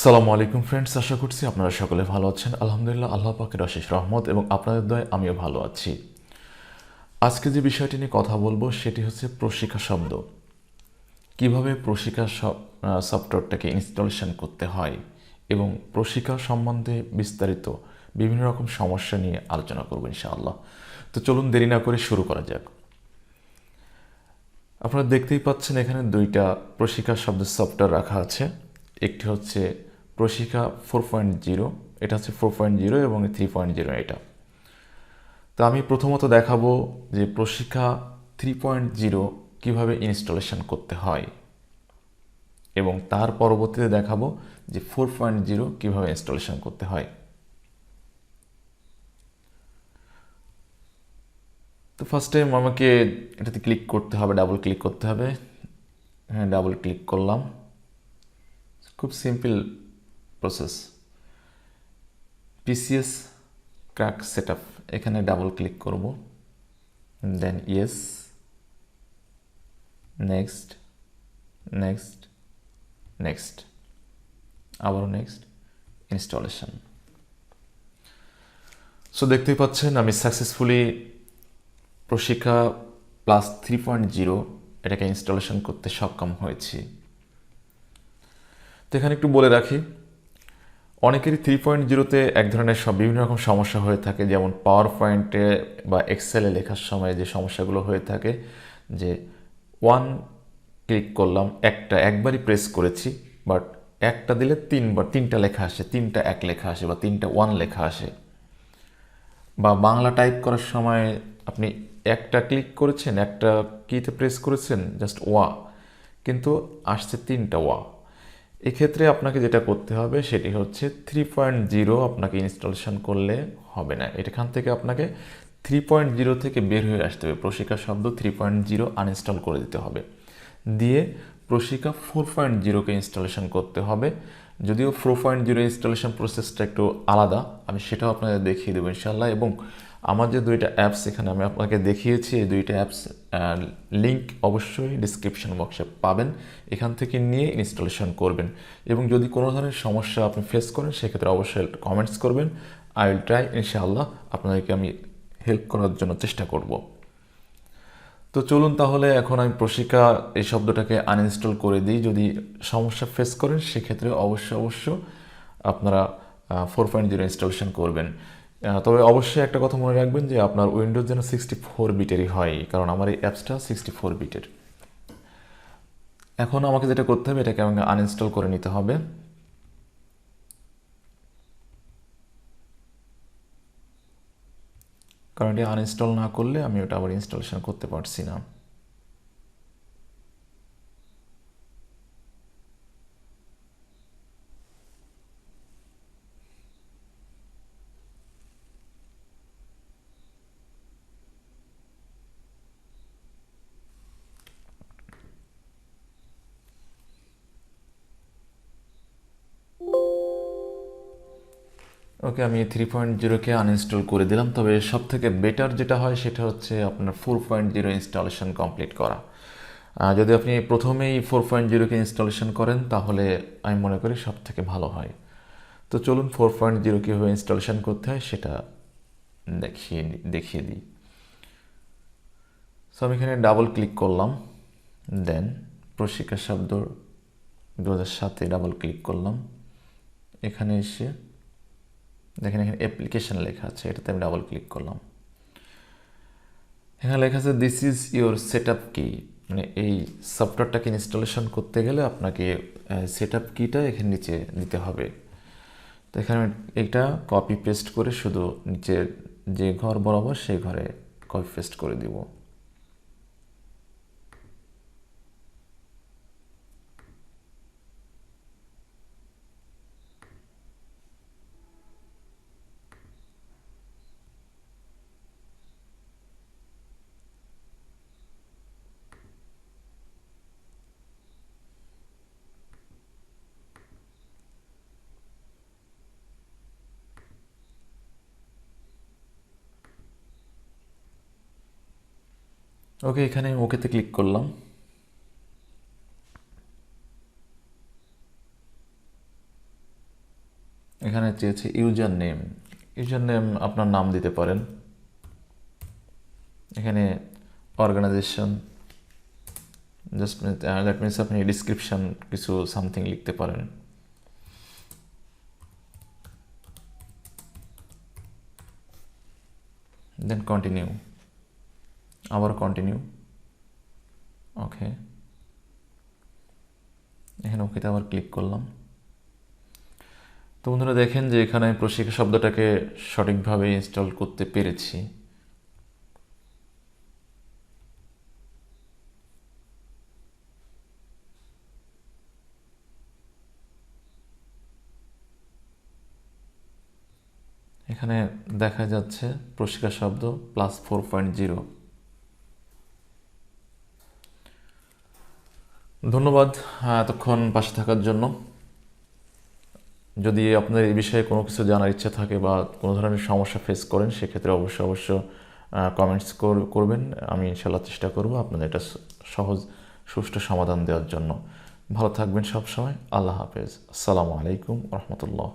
আসসালামু আলাইকুম ফ্রেন্ডস, আশা করছি আপনারা সকলে ভালো আছেন। আলহামদুলিল্লাহ, আল্লাহ পাকের অশেষ রহমত এবং আপনাদের দয়ায় আমিও ভালো আছি। আজকে যে বিষয়টি নিয়ে কথা বলবো সেটি হচ্ছে প্রশিকা শব্দ। কিভাবে প্রশিকা সফটওয়্যারটাকে ইনস্টলেশন করতে হয় এবং প্রশিকা সম্বন্ধে বিস্তারিত বিভিন্ন রকম সমস্যা নিয়ে আলোচনা করবো ইনশাআল্লাহ। তো চলুন দেরি না করে শুরু করা যাক। আপনারা দেখতেই পাচ্ছেন এখানে দুইটা প্রশিকা শব্দের সফটওয়্যার রাখা আছে। একটি হচ্ছে প্রশিকা 4.0, এটা হচ্ছে 4.0 এবং 3.0 এটা। তো আমি প্রথমত দেখাবো যে প্রশিকা 3.0 কিভাবে ইনস্টলেশন করতে হয় এবং তার পরবর্তীতে দেখাবো যে 4.0 কিভাবে ইনস্টলেশন করতে হয়। তো ফার্স্ট টাইম আমাকে এটাতে ক্লিক করতে হবে, ডাবল ক্লিক করতে হবে। হ্যাঁ, ডাবল ক্লিক করলাম। খুব simple process. PCS crack setup, এখানে ডাবল ক্লিক করব, দেন ইয়েস, নেক্সট, নেক্সট, নেক্সট, আবারও নেক্সট, ইনস্টলেশন। সো দেখতেই পাচ্ছেন আমি সাকসেসফুলি প্রশিকা প্লাস 3.0 এটাকে ইনস্টলেশন করতে সক্ষম হয়েছি। তো এখানে একটু বলে রাখি, অনেকেরই 3.0-তে এক ধরনের বিভিন্ন রকম সমস্যা হয়ে থাকে, যেমন পাওয়ার পয়েন্টে বা এক্সেলে লেখার সময় যে সমস্যাগুলো হয়ে থাকে, যে ওয়ান ক্লিক করলাম, একবারই প্রেস করেছি, বাট একটা দিলে তিনটা লেখা আসে, তিনটা এক লেখা আসে বা তিনটা ওয়ান লেখা আসে। বা বাংলা টাইপ করার সময় আপনি একটা ক্লিক করেছেন, একটা কিতে প্রেস করেছেন জাস্ট ওয়া, কিন্তু আসছে তিনটা ওয়া। এক্ষেত্রে আপনাকে যেটা করতে হবে সেটি হচ্ছে 3.0 আপনাকে ইনস্টলেশন করলে হবে না। এখান থেকে আপনাকে 3.0 থেকে বের হয়ে আসতে হবে। প্রশিকা শব্দ 3.0 আনইনস্টল করে দিতে হবে, দিয়ে প্রশিকা 4.0-কে ইনস্টলেশন করতে হবে। যদিও 4.0 ইনস্টলেশন প্রসেসটা একটু আলাদা, আমি সেটাও আপনাদের দেখিয়ে দেবো ইনশাল্লাহ। এবং আমার যে দুইটা অ্যাপস এখানে আমি আপনাকে দেখিয়েছি, এই দুইটা অ্যাপস লিঙ্ক অবশ্যই ডিসক্রিপশন বক্সে পাবেন, এখান থেকে নিয়ে ইনস্টলেশন করবেন। এবং যদি কোনো ধরনের সমস্যা আপনি ফেস করেন সেক্ষেত্রে অবশ্যই কমেন্টস করবেন। আই উইল ট্রাই, ইনশাআল্লাহ আপনাদেরকে আমি হেল্প করার জন্য চেষ্টা করব। তো চলুন তাহলে এখন আমি প্রশিকা এই শব্দটাকে আনইনস্টল করে দিই। যদি সমস্যা ফেস করেন সেক্ষেত্রে অবশ্য আপনারা 4.0 ইনস্টলেশন করবেন। তবে অবশ্যই একটা কথা মনে রাখবেন যে আপনার উইন্ডোজ যেন 64 বিটেরই হয়, কারণ আমার এই অ্যাপসটা 64 বিটের। এখন আমাকে যেটা করতে হবে, এটাকে আমাকে আনইনস্টল করে নিতে হবে। কারণ এটা আনইনস্টল না করলে আমি ওটা আবার ইনস্টলেশন করতে পারছি না। ওকে, আমি 3.0-কে আনইনস্টল করে দিলাম। তবে সব থেকে বেটার যেটা হয় সেটা হচ্ছে আপনার 4.0 ইনস্টলেশন কমপ্লিট করা। যদি আপনি প্রথমেই 4.0-কে ইনস্টলেশন করেন তাহলে আমি মনে করি সব থেকে ভালো হয়। তো চলুন 4.0 কীভাবে ইনস্টলেশন করতে হয় সেটা দেখিয়ে দিই। সো আমি এখানে ডাবল ক্লিক করলাম, দেন প্রশিকা শব্দ 2007-এ ডাবল ক্লিক করলাম। এখানে এসে দেখেন এখানে অ্যাপ্লিকেশন লেখা আছে, এটাতে আমি ডাবল ক্লিক করলাম। এখানে লেখা আছে this is your set up কি, মানে এই সফটওয়্যারটাকে ইনস্টলেশন করতে গেলে আপনাকে সেট আপ কিটা এখানে নিচে দিতে হবে। তো এখানে এটা কপি পেস্ট করে শুধু নিচের যে ঘর বরাবর সেই ঘরে কপি পেস্ট করে দিব। ওকে, এখানে ওকেতে ক্লিক করলাম। এখানে চেয়েছে ইউজার নেম। ইউজার নেম আপনার নাম দিতে পারেন। এখানে অর্গানাইজেশন জাস্ট দ্যাট মিনস আপনি ডিসক্রিপশন কিছু সামথিং লিখতে পারেন। দেন কন্টিনিউ, আবার কন্টিনিউ। ওকে, এখানে ওকেতে আবার ক্লিক করলাম। তো বন্ধুরা দেখেন যে এখানে আমি প্রশিক্ষা শব্দটাকে সঠিকভাবে ইনস্টল করতে পেরেছি। এখানে দেখা যাচ্ছে প্রশিক্ষা শব্দ +4.0। ধন্যবাদ এতক্ষণ পাশে থাকার জন্য। যদি আপনার এই বিষয়ে কোনো কিছু জানার ইচ্ছা থাকে বা কোনো ধরনের সমস্যা ফেস করেন, সেক্ষেত্রে অবশ্য কমেন্টস করবেন। আমি ইনশাল্লাহ চেষ্টা করব আপনাদের এটা সহজ সুষ্ঠু সমাধান দেওয়ার জন্য। ভালো থাকবেন সব সময়। আল্লাহ হাফেজ। আসসালামু আলাইকুম রহমতুল্লাহ।